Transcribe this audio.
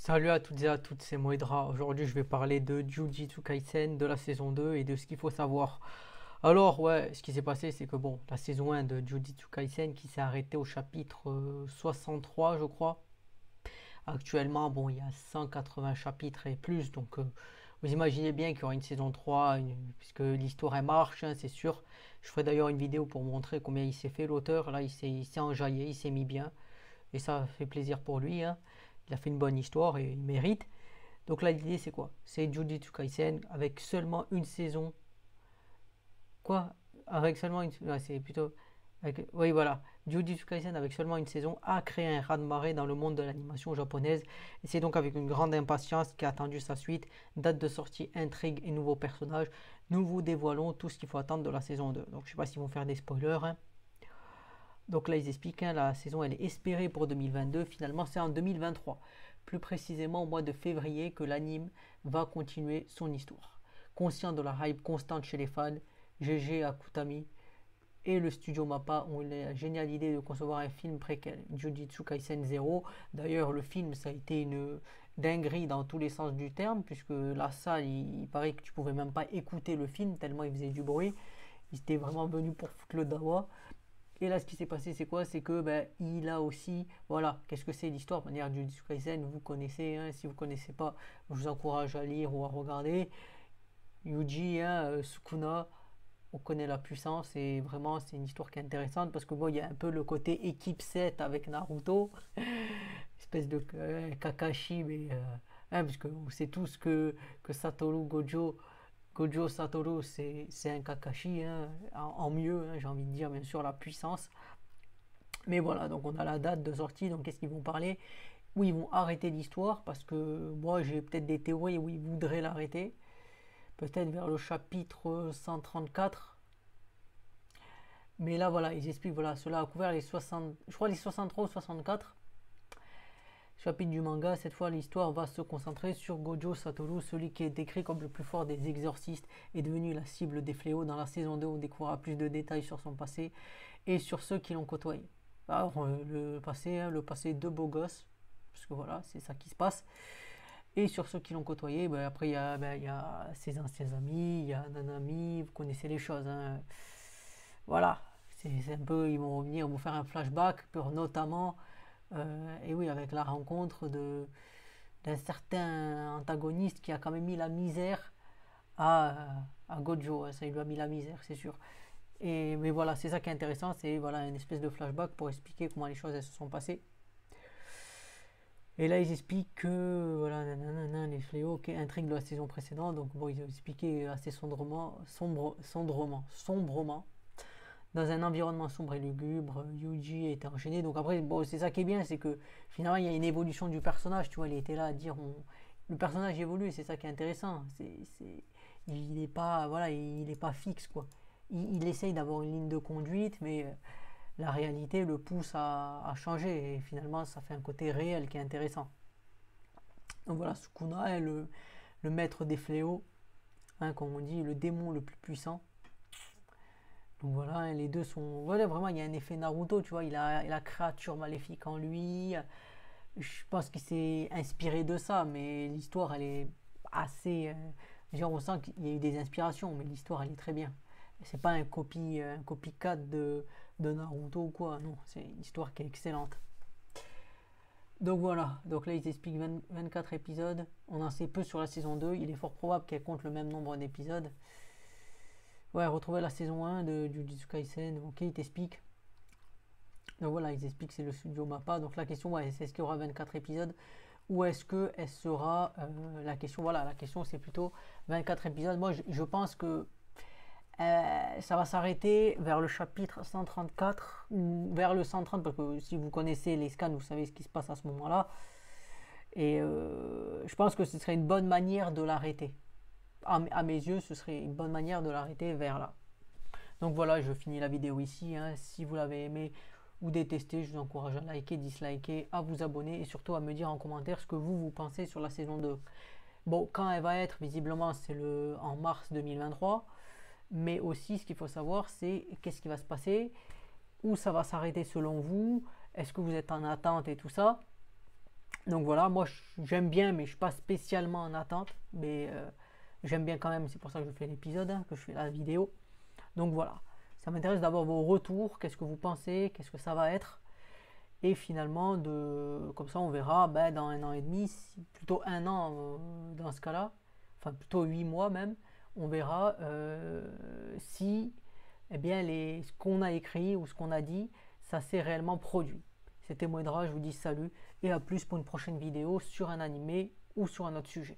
Salut à toutes et à tous, c'est Moedra. Aujourd'hui, je vais parler de Jujutsu Kaisen, de la saison 2 et de ce qu'il faut savoir. Alors, ouais, ce qui s'est passé, c'est que bon, la saison 1 de Jujutsu Kaisen qui s'est arrêtée au chapitre 63, je crois. Actuellement, bon, il y a 180 chapitres et plus, donc vous imaginez bien qu'il y aura une saison 3, puisque l'histoire elle marche, hein, c'est sûr. Je ferai d'ailleurs une vidéo pour montrer combien il s'est fait l'auteur. Là, il s'est enjaillé, il s'est mis bien. Et ça fait plaisir pour lui, hein. Il a fait une bonne histoire et il mérite. Donc là, l'idée, c'est quoi? C'est Jujutsu Kaisen avec seulement une saison. Quoi? Avec seulement une. Ouais, c'est plutôt. Oui, voilà. Jujutsu Kaisen avec seulement une saison a créé un raz-de-marée dans le monde de l'animation japonaise. Et c'est donc avec une grande impatience qu'a attendu sa suite. Date de sortie, intrigue et nouveaux personnages. Nous vous dévoilons tout ce qu'il faut attendre de la saison 2. Donc je sais pas s'ils vont faire des spoilers, hein. Donc là, ils expliquent, hein, la saison elle est espérée pour 2022. Finalement, c'est en 2023, plus précisément au mois de février, que l'anime va continuer son histoire. Conscient de la hype constante chez les fans, GG Akutami et le studio MAPPA ont eu la géniale idée de concevoir un film préquel, Jujutsu Kaisen Zero. D'ailleurs, le film, ça a été une dinguerie dans tous les sens du terme, puisque la salle, il paraît que tu pouvais même pas écouter le film, tellement il faisait du bruit. Ils étaient vraiment venus pour foutre le dawa. Et là, ce qui s'est passé, c'est quoi? C'est que ben, il a aussi, voilà, qu'est-ce que c'est l'histoire? De manière, Jujutsu Kaisen, vous connaissez, hein. Si vous connaissez pas, je vous encourage à lire ou à regarder. Yuji, hein, Sukuna, on connaît la puissance et vraiment, c'est une histoire qui est intéressante parce que bon, il y a un peu le côté équipe 7 avec Naruto, espèce de Kakashi, mais hein, parce que on sait tous que Satoru Gojo Satoru, c'est un Kakashi, hein, en mieux, hein, j'ai envie de dire, bien sûr, la puissance. Mais voilà, donc on a la date de sortie, donc qu'est-ce qu'ils vont parler? Où ils vont arrêter l'histoire, parce que moi j'ai peut-être des théories où ils voudraient l'arrêter. Peut-être vers le chapitre 134. Mais là voilà, ils expliquent, voilà, cela a couvert les 60, je crois les 63 ou 64 chapitres du manga. Cette fois, l'histoire va se concentrer sur Gojo Satoru, celui qui est décrit comme le plus fort des exorcistes, est devenu la cible des fléaux. Dans la saison 2, on découvrira plus de détails sur son passé et sur ceux qui l'ont côtoyé. Alors, le passé, hein, le passé de beau gosse, parce que voilà, c'est ça qui se passe. Et sur ceux qui l'ont côtoyé, ben, après il y a ses anciens amis, il y a Nanami, vous connaissez les choses, hein. Voilà, c'est un peu, ils vont revenir, vous faire un flashback, pour notamment, et oui, avec la rencontre d'un certain antagoniste qui a quand même mis la misère à Gojo, hein. Ça, il lui a mis la misère, c'est sûr. Mais voilà, c'est ça qui est intéressant, c'est voilà, une espèce de flashback pour expliquer comment les choses elles se sont passées. Et là, ils expliquent que voilà, nanana, les fléaux qui intriguent de la saison précédente. Donc, bon, ils ont expliqué assez sombrement. Dans un environnement sombre et lugubre, Yuji était enchaîné. Donc, après, bon, c'est ça qui est bien, c'est que finalement, il y a une évolution du personnage. Tu vois, il était là à dire le personnage évolue, c'est ça qui est intéressant. Il n'est pas, voilà, il est pas fixe, quoi. Il essaye d'avoir une ligne de conduite, mais la réalité le pousse à changer et finalement ça fait un côté réel qui est intéressant. Donc voilà, Sukuna est le maître des fléaux, hein, comme on dit, le démon le plus puissant. Donc voilà, hein, les deux sont. Voilà, vraiment, il y a un effet Naruto, tu vois, il a la créature maléfique en lui. Je pense qu'il s'est inspiré de ça, mais l'histoire, elle est assez. Genre, on sent qu'il y a eu des inspirations, mais l'histoire, elle est très bien. C'est pas un copycat de Naruto ou quoi, non, c'est une histoire qui est excellente. Donc voilà, donc là ils expliquent 24 épisodes, on en sait peu sur la saison 2, il est fort probable qu'elle compte le même nombre d'épisodes. Ouais, retrouver la saison 1 de Jujutsu Kaisen, ok, ils t'expliquent. Donc voilà, ils expliquent que c'est le studio MAPPA, donc la question, ouais, c'est est-ce qu'il y aura 24 épisodes ou est-ce que elle sera la question, voilà, la question c'est plutôt 24 épisodes. Moi je pense que ça va s'arrêter vers le chapitre 134 ou vers le 130 parce que si vous connaissez les scans, vous savez ce qui se passe à ce moment-là. Et je pense que ce serait une bonne manière de l'arrêter. À mes yeux, ce serait une bonne manière de l'arrêter vers là. Donc voilà, je finis la vidéo ici, hein. Si vous l'avez aimé ou détesté, je vous encourage à liker, disliker, à vous abonner et surtout à me dire en commentaire ce que vous pensez sur la saison 2. Bon, quand elle va être, visiblement, c'est en mars 2023. Mais aussi, ce qu'il faut savoir, c'est qu'est-ce qui va se passer, où ça va s'arrêter selon vous, est-ce que vous êtes en attente et tout ça. Donc voilà, moi j'aime bien, mais je suis pas spécialement en attente. Mais j'aime bien quand même, c'est pour ça que je fais l'épisode, hein, que je fais la vidéo. Donc voilà, ça m'intéresse d'avoir vos retours, qu'est-ce que vous pensez, qu'est-ce que ça va être. Et finalement, comme ça on verra dans un an et demi, plutôt un an dans ce cas-là, enfin plutôt 8 mois même, on verra si eh bien, ce qu'on a écrit ou ce qu'on a dit, ça s'est réellement produit. C'était Moedra, je vous dis salut et à plus pour une prochaine vidéo sur un animé ou sur un autre sujet.